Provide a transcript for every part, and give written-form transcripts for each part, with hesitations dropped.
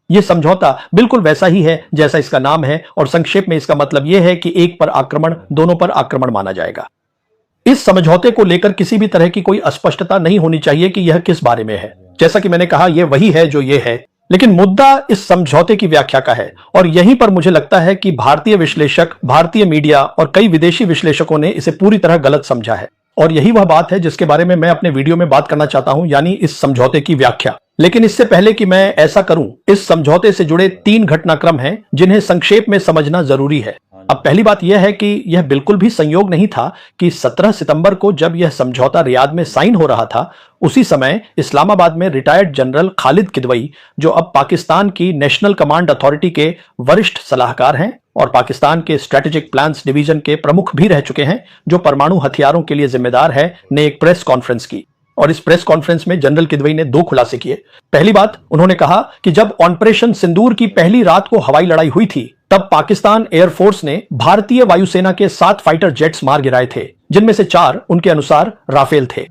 यह समझौता बिल्कुल वैसा ही है जैसा इसका नाम है, और संक्षेप में इसका मतलब यह है कि एक पर आक्रमण दोनों पर आक्रमण माना जाएगा। इस समझौते को लेकर किसी भी तरह की कोई अस्पष्टता नहीं होनी चाहिए कि यह किस बारे में है। जैसा कि मैंने कहा, यह वही है जो यह है, लेकिन मुद्दा इस समझौते की व्याख्या का है, और यहीं पर मुझे लगता है कि भारतीय विश्लेषक, भारतीय मीडिया और कई विदेशी विश्लेषकों ने इसे पूरी तरह गलत समझा है। और यही वह बात है जिसके बारे में मैं अपने वीडियो में बात करना चाहता हूं, यानी इस समझौते की व्याख्या। लेकिन इससे पहले कि मैं ऐसा करूं, इस समझौते से जुड़े 3 घटनाक्रम हैं जिन्हें संक्षेप में समझना जरूरी है। अब पहली बात यह है कि यह बिल्कुल भी संयोग नहीं था कि 17 सितंबर को जब यह समझौता रियाद में साइन हो रहा था, उसी समय इस्लामाबाद में रिटायर्ड जनरल खालिद किदवई, जो अब पाकिस्तान की नेशनल कमांड अथॉरिटी के वरिष्ठ सलाहकार हैं और पाकिस्तान के स्ट्रेटेजिक प्लान्स डिवीजन के प्रमुख भी रह चुके हैं, जो परमाणु हथियारों के लिए जिम्मेदार है, ने एक प्रेस कॉन्फ्रेंस की। और इस प्रेस कॉन्फ्रेंस में जनरल किदवई ने 2 खुलासे किए। पहली बात, उन्होंने कहा कि जब ऑपरेशन सिंदूर की पहली रात को हवाई लड़ाई हुई थी, तब पाकिस्तान एयरफोर्स ने भारतीय वायुसेना के 7 फाइटर जेट्स मार गिराए थे, जिनमें से 4 उनके अनुसार राफेल थे।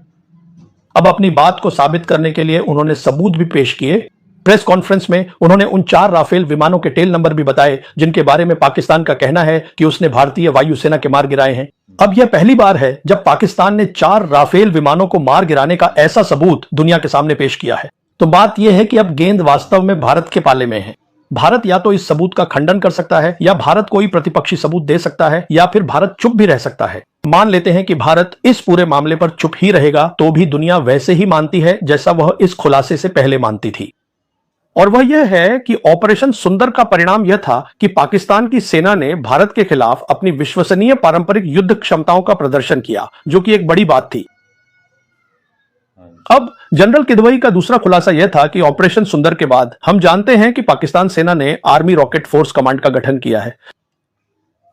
अब अपनी बात को साबित करने के लिए उन्होंने सबूत भी पेश किए। प्रेस कॉन्फ्रेंस में उन्होंने उन 4 राफेल विमानों के टेल नंबर भी बताए, जिनके बारे में पाकिस्तान का कहना है कि उसने भारतीय वायुसेना के मार गिराए हैं। अब यह पहली बार है जब पाकिस्तान ने 4 राफेल विमानों को मार गिराने का ऐसा सबूत दुनिया के सामने पेश किया है। तो बात यह है कि अब गेंद वास्तव में भारत के पाले में है। भारत या तो इस सबूत का खंडन कर सकता है, या भारत कोई प्रतिपक्षी सबूत दे सकता है, या फिर भारत चुप भी रह सकता है। मान लेते हैं कि भारत इस पूरे मामले पर चुप ही रहेगा, तो भी दुनिया वैसे ही मानती है जैसा वह इस खुलासे से पहले मानती थी। और वह यह है कि ऑपरेशन सुंदर का परिणाम यह था कि पाकिस्तान की सेना ने भारत के खिलाफ अपनी विश्वसनीय पारंपरिक युद्ध क्षमताओं का प्रदर्शन किया, जो कि एक बड़ी बात थी। अब जनरल किदवई का दूसरा खुलासा यह था कि ऑपरेशन सुंदर के बाद हम जानते हैं कि पाकिस्तान सेना ने आर्मी रॉकेट फोर्स कमांड का गठन किया है,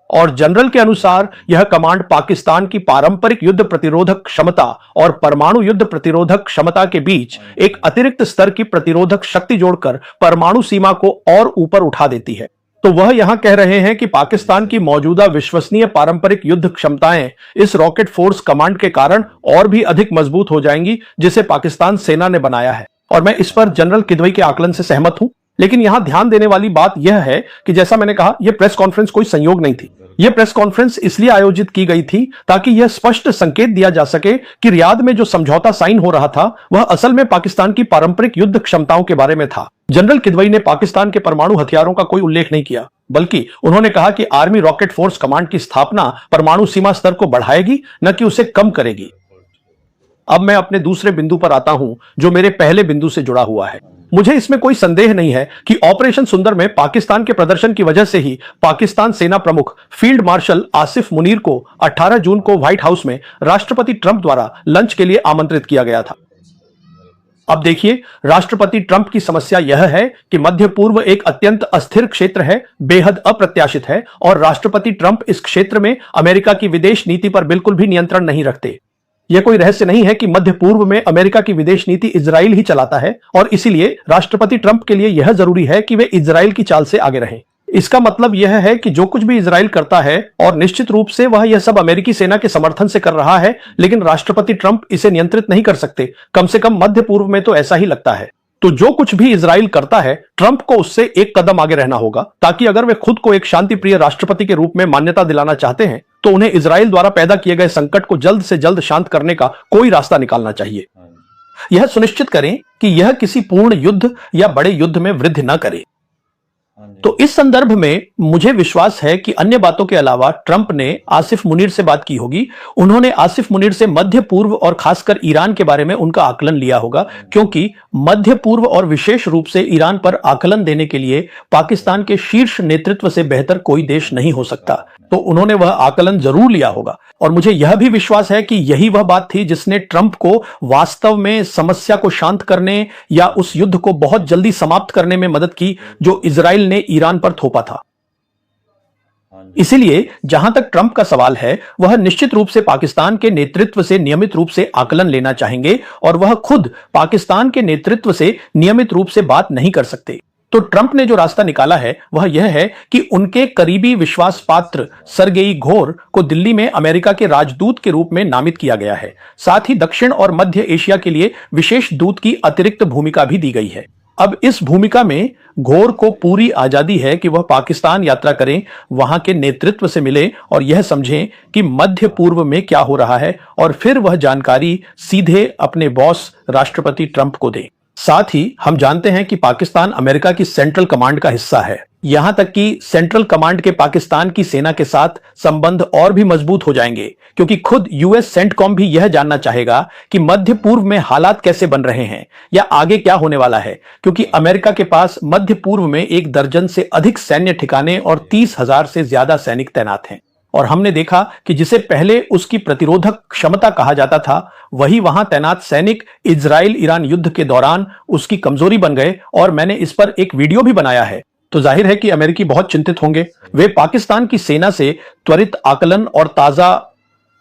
और जनरल के अनुसार यह कमांड पाकिस्तान की पारंपरिक युद्ध प्रतिरोधक क्षमता और परमाणु युद्ध प्रतिरोधक क्षमता के बीच एक अतिरिक्त स्तर की प्रतिरोधक शक्ति जोड़कर परमाणु सीमा को और ऊपर उठा देती है। तो वह यहां कह रहे हैं कि पाकिस्तान की मौजूदा विश्वसनीय पारंपरिक युद्ध क्षमताएं इस रॉकेट फोर्स कमांड के कारण और भी अधिक मजबूत हो जाएंगी, जिसे पाकिस्तान सेना ने बनाया है। और मैं इस पर जनरल किदवई के आकलन से सहमत हूं। लेकिन यहां ध्यान देने वाली बात यह है कि जैसा मैंने कहा, यह प्रेस कॉन्फ्रेंस कोई संयोग नहीं थी। यह प्रेस कॉन्फ्रेंस इसलिए आयोजित की गई थी ताकि यह स्पष्ट संकेत दिया जा सके कि रियाद में जो समझौता साइन हो रहा था, वह असल में पाकिस्तान की पारंपरिक युद्ध क्षमताओं के बारे में था। जनरल किदवई ने पाकिस्तान के परमाणु हथियारों का कोई उल्लेख नहीं किया, बल्कि उन्होंने कहा कि आर्मी रॉकेट फोर्स कमांड की स्थापना परमाणु सीमा स्तर को बढ़ाएगी, न कि उसे कम करेगी। अब मैं अपने दूसरे बिंदु पर आता हूं, जो मेरे पहले बिंदु से जुड़ा हुआ है। मुझे इसमें कोई संदेह नहीं है कि ऑपरेशन सुंदर में पाकिस्तान के प्रदर्शन की वजह से ही पाकिस्तान सेना प्रमुख फील्ड मार्शल आसिफ मुनीर को 18 जून को व्हाइट हाउस में राष्ट्रपति ट्रंप द्वारा लंच के लिए आमंत्रित किया गया था। अब देखिए, राष्ट्रपति ट्रंप की समस्या यह है कि मध्य पूर्व एक अत्यंत अस्थिर क्षेत्र है, बेहद अप्रत्याशित है, और राष्ट्रपति ट्रंप इस क्षेत्र में अमेरिका की विदेश नीति पर बिल्कुल भी नियंत्रण नहीं रखते। यह कोई रहस्य नहीं है कि मध्य पूर्व में अमेरिका की विदेश नीति इजराइल ही चलाता है, और इसीलिए राष्ट्रपति ट्रंप के लिए यह जरूरी है कि वे इजराइल की चाल से आगे रहें। इसका मतलब यह है कि जो कुछ भी इजराइल करता है, और निश्चित रूप से वह यह सब अमेरिकी सेना के समर्थन से कर रहा है, लेकिन राष्ट्रपति ट्रंप इसे नियंत्रित नहीं कर सकते। कम से कम मध्य पूर्व में तो ऐसा ही लगता है। तो जो कुछ भी इजराइल करता है, ट्रंप को उससे एक कदम आगे रहना होगा, ताकि अगर वे खुद को एक शांति प्रिय राष्ट्रपति के रूप में मान्यता दिलाना चाहते हैं, तो उन्हें इजराइल द्वारा पैदा किए गए संकट को जल्द से जल्द शांत करने का कोई रास्ता निकालना चाहिए। यह सुनिश्चित करें कि यह किसी पूर्ण युद्ध या बड़े युद्ध में वृद्धि न करे। तो इस संदर्भ में मुझे विश्वास है कि अन्य बातों के अलावा ट्रंप ने आसिफ मुनीर से बात की होगी। उन्होंने आसिफ मुनीर से मध्य पूर्व और खासकर ईरान के बारे में उनका आकलन लिया होगा, क्योंकि मध्य पूर्व और विशेष रूप से ईरान पर आकलन देने के लिए पाकिस्तान के शीर्ष नेतृत्व से बेहतर कोई देश नहीं हो सकता। तो उन्होंने वह आकलन जरूर लिया होगा, और मुझे यह भी विश्वास है कि यही वह बात थी जिसने ट्रंप को वास्तव में समस्या को शांत करने या उस युद्ध को बहुत जल्दी समाप्त करने में मदद की जो इजराइल ने ईरान पर थोपा था। इसीलिए जहां तक ट्रंप का सवाल है, वह निश्चित रूप से पाकिस्तान के नेतृत्व से नियमित रूप से आकलन लेना चाहेंगे, और वह खुद पाकिस्तान के नेतृत्व से नियमित रूप से बात नहीं कर सकते। तो ट्रंप ने जो रास्ता निकाला है वह यह है कि उनके करीबी विश्वास पात्र सरगेई घोर को दिल्ली में अमेरिका के राजदूत के रूप में नामित किया गया है। साथ ही दक्षिण और मध्य एशिया के लिए विशेष दूत की अतिरिक्त भूमिका भी दी गई है। अब इस भूमिका में घोर को पूरी आजादी है कि वह पाकिस्तान यात्रा करें, वहां के नेतृत्व से मिले और यह समझें कि मध्य पूर्व में क्या हो रहा है और फिर वह जानकारी सीधे अपने बॉस राष्ट्रपति ट्रंप को दें। साथ ही हम जानते हैं कि पाकिस्तान अमेरिका की सेंट्रल कमांड का हिस्सा है। यहां तक कि सेंट्रल कमांड के पाकिस्तान की सेना के साथ संबंध और भी मजबूत हो जाएंगे, क्योंकि खुद यूएस सेंटकॉम भी यह जानना चाहेगा कि मध्य पूर्व में हालात कैसे बन रहे हैं या आगे क्या होने वाला है, क्योंकि अमेरिका के पास मध्य पूर्व में 1 दर्जन से अधिक सैन्य ठिकाने और 30,000 से ज्यादा सैनिक तैनात हैं। और हमने देखा कि जिसे पहले उसकी प्रतिरोधक क्षमता कहा जाता था, वही वहां तैनात सैनिक इजराइल ईरान युद्ध के दौरान उसकी कमजोरी बन गए और मैंने इस पर एक वीडियो भी बनाया है। तो जाहिर है कि अमेरिकी बहुत चिंतित होंगे। वे पाकिस्तान की सेना से त्वरित आकलन और ताजा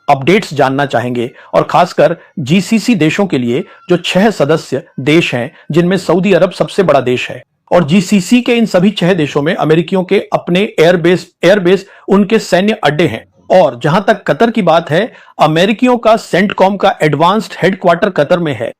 अपडेट्स जानना चाहेंगे और खासकर जीसीसी देशों के लिए, जो 6 सदस्य देश हैं, जिनमें सऊदी अरब सबसे बड़ा देश है। और जीसीसी के इन सभी 6 देशों में अमेरिकियों के अपने एयरबेस उनके सैन्य अड्डे हैं। और जहां तक कतर की बात है, अमेरिकियों का सेंटकॉम का एडवांस्ड हेडक्वार्टर कतर में है।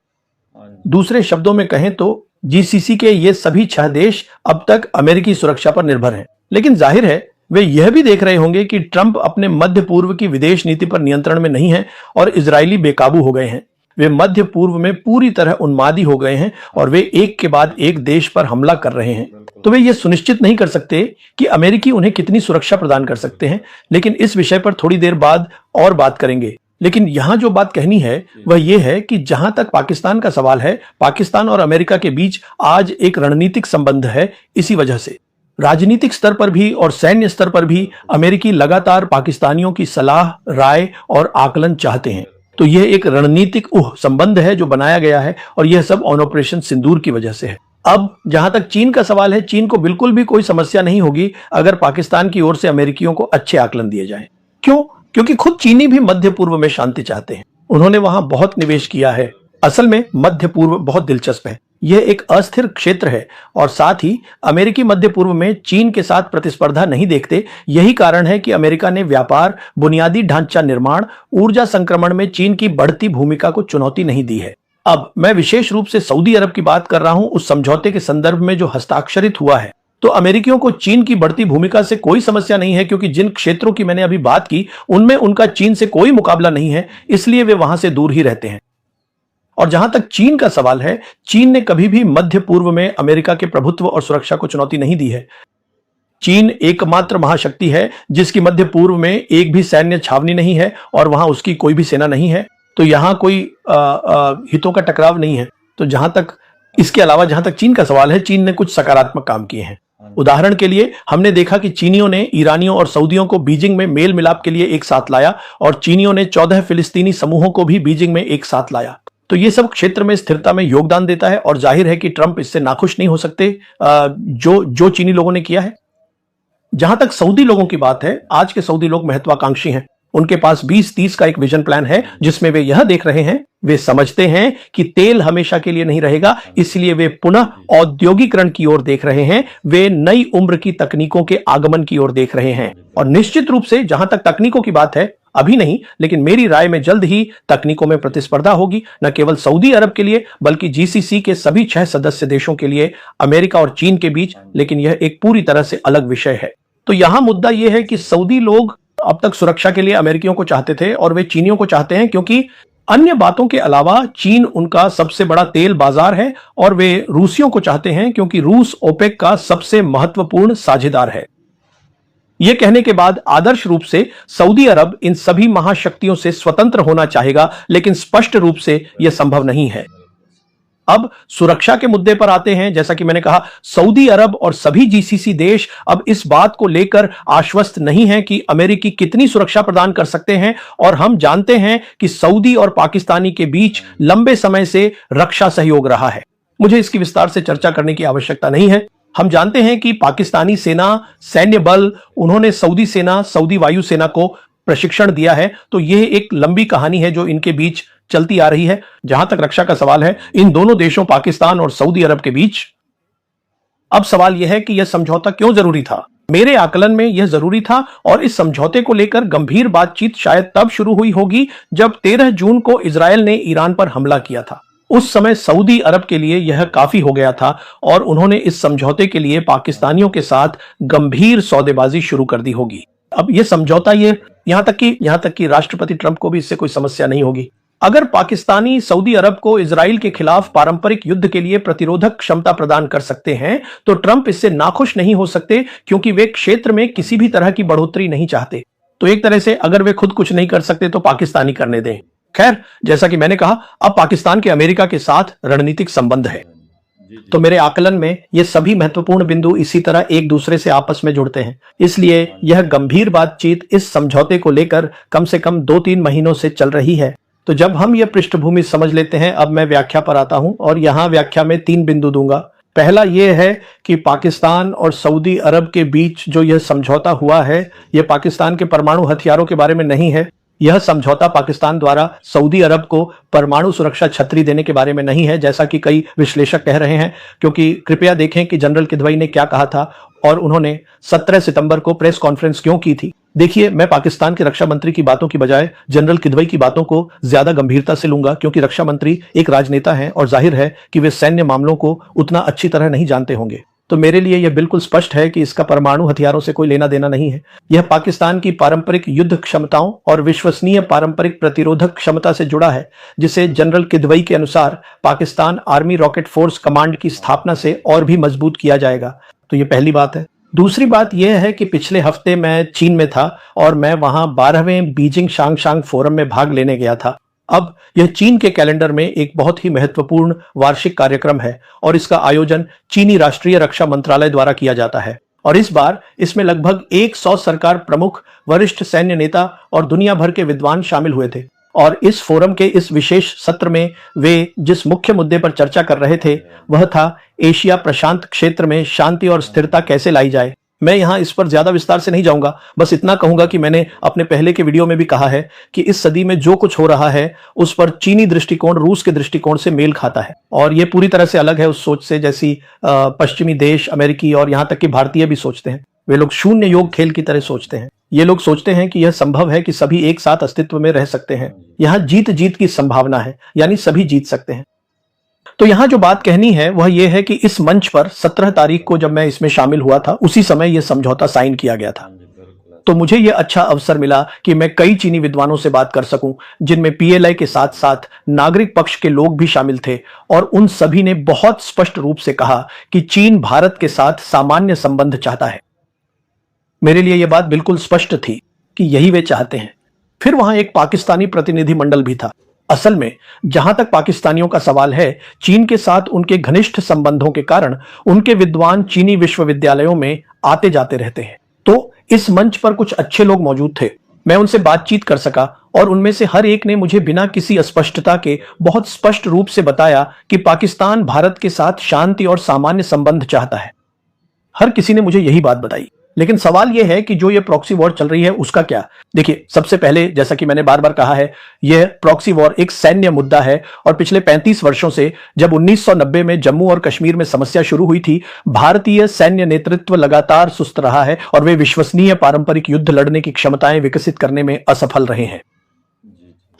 दूसरे शब्दों में कहें तो जीसीसी के ये सभी 6 देश अब तक अमेरिकी सुरक्षा पर निर्भर हैं। लेकिन जाहिर है वे यह भी देख रहे होंगे कि ट्रंप अपने मध्य पूर्व की विदेश नीति पर नियंत्रण में नहीं है और इजरायली बेकाबू हो गए हैं। वे मध्य पूर्व में पूरी तरह उन्मादी हो गए हैं और वे एक के बाद एक देश पर हमला कर रहे हैं। तो वे यह सुनिश्चित नहीं कर सकते कि अमेरिकी उन्हें कितनी सुरक्षा प्रदान कर सकते हैं, लेकिन इस विषय पर थोड़ी देर बाद और बात करेंगे। लेकिन यहां जो बात कहनी है वह यह है कि जहां तक पाकिस्तान का सवाल है, पाकिस्तान और अमेरिका के बीच आज एक रणनीतिक संबंध है। इसी वजह से राजनीतिक स्तर पर भी और सैन्य स्तर पर भी अमेरिकी लगातार पाकिस्तानियों की सलाह, राय और आकलन चाहते हैं। तो यह एक रणनीतिक संबंध है जो बनाया गया है और यह सब ऑन ऑपरेशन सिंदूर की वजह से है। अब जहां तक चीन का सवाल है, चीन को बिल्कुल भी कोई समस्या नहीं होगी अगर पाकिस्तान की ओर से अमेरिकियों को अच्छे आकलन दिए जाएं। क्यों? क्योंकि खुद चीनी भी मध्य पूर्व में शांति चाहते हैं। उन्होंने वहां बहुत निवेश किया है। असल में मध्य पूर्व बहुत दिलचस्प है। यह एक अस्थिर क्षेत्र है और साथ ही अमेरिकी मध्य पूर्व में चीन के साथ प्रतिस्पर्धा नहीं देखते। यही कारण है कि अमेरिका ने व्यापार, बुनियादी ढांचा निर्माण, ऊर्जा संक्रमण में चीन की बढ़ती भूमिका को चुनौती नहीं दी है। अब मैं विशेष रूप से सऊदी अरब की बात कर रहा हूं, उस समझौते के संदर्भ में जो हस्ताक्षरित हुआ है। तो अमेरिकियों को चीन की बढ़ती भूमिका से कोई समस्या नहीं है, क्योंकि जिन क्षेत्रों की मैंने अभी बात की उनमें उनका चीन से कोई मुकाबला नहीं है, इसलिए वे वहां से दूर ही रहते हैं। और जहां तक चीन का सवाल है, चीन ने कभी भी मध्य पूर्व में अमेरिका के प्रभुत्व और सुरक्षा को चुनौती नहीं दी है। चीन एकमात्र महाशक्ति है जिसकी मध्य पूर्व में एक भी सैन्य छावनी नहीं है और वहां उसकी कोई भी सेना नहीं है। तो यहां कोई हितों का टकराव नहीं है। तो जहां तक इसके अलावा जहां तक चीन का सवाल है, चीन ने कुछ सकारात्मक काम किए हैं। उदाहरण के लिए हमने देखा कि चीनियों ने ईरानियों और सऊदियों को बीजिंग में मेल मिलाप के लिए एक साथ लाया और चीनियों ने 14 फिलिस्तीनी समूहों को भी बीजिंग में एक साथ लाया। तो ये सब क्षेत्र में स्थिरता में योगदान देता है और जाहिर है कि ट्रंप इससे नाखुश नहीं हो सकते जो चीनी लोगों ने किया है। जहां तक सऊदी लोगों की बात है, आज के सऊदी लोग महत्वाकांक्षी हैं। उनके पास 2030 का एक विजन प्लान है जिसमें वे यह देख रहे हैं, वे समझते हैं कि तेल हमेशा के लिए नहीं रहेगा, इसलिए वे पुनः औद्योगिकरण की ओर देख रहे हैं। वे नई उम्र की तकनीकों के आगमन की ओर देख रहे हैं। और निश्चित रूप से जहां तक तकनीकों की बात है, अभी नहीं, लेकिन मेरी राय में जल्द ही तकनीकों में प्रतिस्पर्धा होगी, न केवल सऊदी अरब के लिए बल्कि जीसीसी के सभी 6 सदस्य देशों के लिए, अमेरिका और चीन के बीच। लेकिन यह एक पूरी तरह से अलग विषय है। तो यहां मुद्दा यह है कि सऊदी लोग अब तक सुरक्षा के लिए अमेरिकियों को चाहते थे और वे चीनियों को चाहते हैं, क्योंकि अन्य बातों के अलावा चीन उनका सबसे बड़ा तेल बाजार है और वे रूसियों को चाहते हैं क्योंकि रूस ओपेक का सबसे महत्वपूर्ण साझेदार है। यह कहने के बाद आदर्श रूप से सऊदी अरब इन सभी महाशक्तियों से स्वतंत्र होना चाहेगा, लेकिन स्पष्ट रूप से यह संभव नहीं है। अब सुरक्षा के मुद्दे पर आते हैं। जैसा कि मैंने कहा, सऊदी अरब और सभी जीसीसी देश अब इस बात को लेकर आश्वस्त नहीं हैं कि अमेरिकी कितनी सुरक्षा प्रदान कर सकते हैं। और हम जानते हैं कि सऊदी और पाकिस्तानी के बीच लंबे समय से रक्षा सहयोग रहा है। मुझे इसकी विस्तार से चर्चा करने की आवश्यकता नहीं है। हम जानते हैं कि पाकिस्तानी सेना, सैन्य बल, उन्होंने सऊदी सेना, सऊदी वायुसेना को प्रशिक्षण दिया है। तो यह एक लंबी कहानी है जो इनके बीच चलती आ रही है। जहां तक रक्षा का सवाल है, इन दोनों देशों पाकिस्तान और सऊदी अरब के बीच, अब सवाल यह है कि यह समझौता क्यों जरूरी था। मेरे आकलन में यह जरूरी था और इस समझौते को लेकर गंभीर बातचीत शायद तब शुरू हुई होगी जब 13 जून को इजरायल ने ईरान पर हमला किया था। उस समय सऊदी अरब के लिए यह काफी हो गया था और उन्होंने इस समझौते के लिए पाकिस्तानियों के साथ गंभीर सौदेबाजी शुरू कर दी होगी। अब यह समझौता यहां तक कि राष्ट्रपति ट्रंप को भी इससे कोई समस्या नहीं होगी। अगर पाकिस्तानी सऊदी अरब को इजराइल के खिलाफ पारंपरिक युद्ध के लिए प्रतिरोधक क्षमता प्रदान कर सकते हैं तो ट्रंप इससे नाखुश नहीं हो सकते, क्योंकि वे क्षेत्र में किसी भी तरह की बढ़ोतरी नहीं चाहते। तो एक तरह से अगर वे खुद कुछ नहीं कर सकते तो पाकिस्तानी करने दें। खैर, जैसा कि मैंने कहा, अब पाकिस्तान के अमेरिका के साथ रणनीतिक संबंध है, तो मेरे आकलन में ये सभी महत्वपूर्ण बिंदु इसी तरह एक दूसरे से आपस में जुड़ते हैं। इसलिए यह गंभीर बातचीत इस समझौते को लेकर कम से कम 2-3 महीनों से चल रही है। तो जब हम यह पृष्ठभूमि समझ लेते हैं, अब मैं व्याख्या पर आता हूं और यहां व्याख्या में 3 बिंदु दूंगा। पहला यह है कि पाकिस्तान और सऊदी अरब के बीच जो यह समझौता हुआ है, यह पाकिस्तान के परमाणु हथियारों के बारे में नहीं है। यह समझौता पाकिस्तान द्वारा सऊदी अरब को परमाणु सुरक्षा छतरी देने के बारे में नहीं है, जैसा कि कई विश्लेषक कह रहे हैं। क्योंकि कृपया देखें कि जनरल किदवई ने क्या कहा था और उन्होंने 17 सितंबर को प्रेस कॉन्फ्रेंस क्यों की थी। देखिए, मैं पाकिस्तान के रक्षा मंत्री की बातों की बजाय जनरल किदवई की बातों को ज्यादा गंभीरता से लूंगा, क्योंकि रक्षा मंत्री एक राजनेता हैं और जाहिर है कि वे सैन्य मामलों को उतना अच्छी तरह नहीं जानते होंगे। तो मेरे लिए यह बिल्कुल स्पष्ट है कि इसका परमाणु हथियारों से कोई लेना देना नहीं है। यह पाकिस्तान की पारंपरिक युद्ध क्षमताओं और विश्वसनीय पारंपरिक प्रतिरोधक क्षमता से जुड़ा है, जिसे जनरल किदवई के अनुसार Pakistan army rocket force command की स्थापना से और भी मजबूत किया जाएगा। तो यह पहली बात है। दूसरी बात यह है कि पिछले हफ्ते मैं चीन में था और मैं वहां 12वें बीजिंग शांगशांग फोरम में भाग लेने गया था। अब यह चीन के कैलेंडर में एक बहुत ही महत्वपूर्ण वार्षिक कार्यक्रम है और इसका आयोजन चीनी राष्ट्रीय रक्षा मंत्रालय द्वारा किया जाता है। और इस बार इसमें लगभग 100 सरकार प्रमुख, वरिष्ठ सैन्य नेता और दुनिया भर के विद्वान शामिल हुए थे। और इस फोरम के इस विशेष सत्र में वे जिस मुख्य मुद्दे पर चर्चा कर रहे थे वह था एशिया प्रशांत क्षेत्र में शांति और स्थिरता कैसे लाई जाए। मैं यहां इस पर ज्यादा विस्तार से नहीं जाऊंगा, बस इतना कहूंगा कि मैंने अपने पहले के वीडियो में भी कहा है कि इस सदी में जो कुछ हो रहा है उस पर चीनी दृष्टिकोण रूस के दृष्टिकोण से मेल खाता है और यह पूरी तरह से अलग है उस सोच से जैसी पश्चिमी देश, अमेरिकी और यहां तक कि भारतीय भी सोचते हैं। वे लोग शून्य योग खेल की तरह सोचते हैं। ये लोग सोचते हैं कि यह संभव है कि सभी एक साथ अस्तित्व में रह सकते हैं। यहां जीत जीत की संभावना है, यानी सभी जीत सकते हैं। तो यहां जो बात कहनी है वह यह है कि इस मंच पर 17 तारीख को जब मैं इसमें शामिल हुआ था, उसी समय यह समझौता साइन किया गया था। तो मुझे यह अच्छा अवसर मिला कि मैं कई चीनी विद्वानों से बात कर सकूं, जिनमें पीएलआई के साथ साथ नागरिक पक्ष के लोग भी शामिल थे और उन सभी ने बहुत स्पष्ट रूप से कहा कि चीन भारत के साथ सामान्य संबंध चाहता है। मेरे लिए यह बात बिल्कुल स्पष्ट थी कि यही वे चाहते हैं। फिर वहां एक पाकिस्तानी प्रतिनिधि मंडल भी था। असल में जहां तक पाकिस्तानियों का सवाल है, चीन के साथ उनके घनिष्ठ संबंधों के कारण उनके विद्वान चीनी विश्वविद्यालयों में आते जाते रहते हैं। तो इस मंच पर कुछ अच्छे लोग मौजूद थे। मैं उनसे बातचीत कर सका और उनमें से हर एक ने मुझे बिना किसी अस्पष्टता के बहुत स्पष्ट रूप से बताया कि पाकिस्तान भारत के साथ शांति और सामान्य संबंध चाहता है। हर किसी ने मुझे यही बात बताई। लेकिन सवाल यह है कि जो ये प्रॉक्सी वॉर चल रही है उसका क्या। देखिए, सबसे पहले जैसा कि मैंने बार बार कहा है, यह प्रॉक्सी वॉर एक सैन्य मुद्दा है और पिछले 35 वर्षों से जब 1990 में जम्मू और कश्मीर में समस्या शुरू हुई थी, भारतीय सैन्य नेतृत्व लगातार सुस्त रहा है और वे विश्वसनीय पारंपरिक युद्ध लड़ने की क्षमताएं विकसित करने में असफल रहे हैं।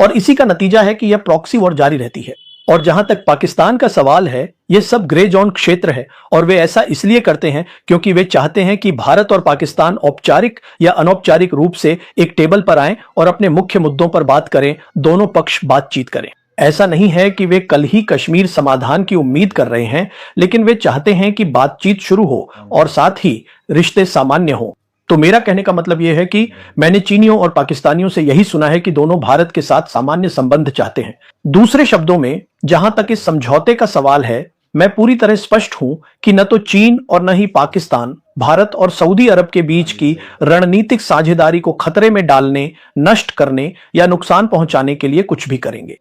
और इसी का नतीजा है कि यह प्रॉक्सी वॉर जारी रहती है। और जहां तक पाकिस्तान का सवाल है, यह सब ग्रे जोन क्षेत्र है और वे ऐसा इसलिए करते हैं क्योंकि वे चाहते हैं कि भारत और पाकिस्तान औपचारिक या अनौपचारिक रूप से एक टेबल पर आएं और अपने मुख्य मुद्दों पर बात करें, दोनों पक्ष बातचीत करें। ऐसा नहीं है कि वे कल ही कश्मीर समाधान की उम्मीद कर रहे हैं, लेकिन वे चाहते हैं कि बातचीत शुरू हो और साथ ही रिश्ते सामान्य हो। तो मेरा कहने का मतलब यह है कि मैंने चीनियों और पाकिस्तानियों से यही सुना है कि दोनों भारत के साथ सामान्य संबंध चाहते हैं। दूसरे शब्दों में, जहां तक इस समझौते का सवाल है, मैं पूरी तरह स्पष्ट हूं कि न तो चीन और न ही पाकिस्तान भारत और सऊदी अरब के बीच की रणनीतिक साझेदारी को खतरे में डालने, नष्ट करने या नुकसान पहुंचाने के लिए कुछ भी करेंगे।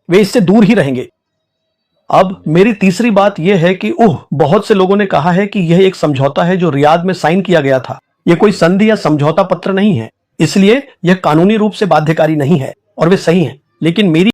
वे इससे दूर ही रहेंगे। अब मेरी तीसरी बात यह है कि बहुत से लोगों ने कहा है कि यह एक समझौता है जो रियाद में साइन किया गया था। यह कोई संधि या समझौता पत्र नहीं है, इसलिए यह कानूनी रूप से बाध्यकारी नहीं है। और वे सही हैं, लेकिन मेरी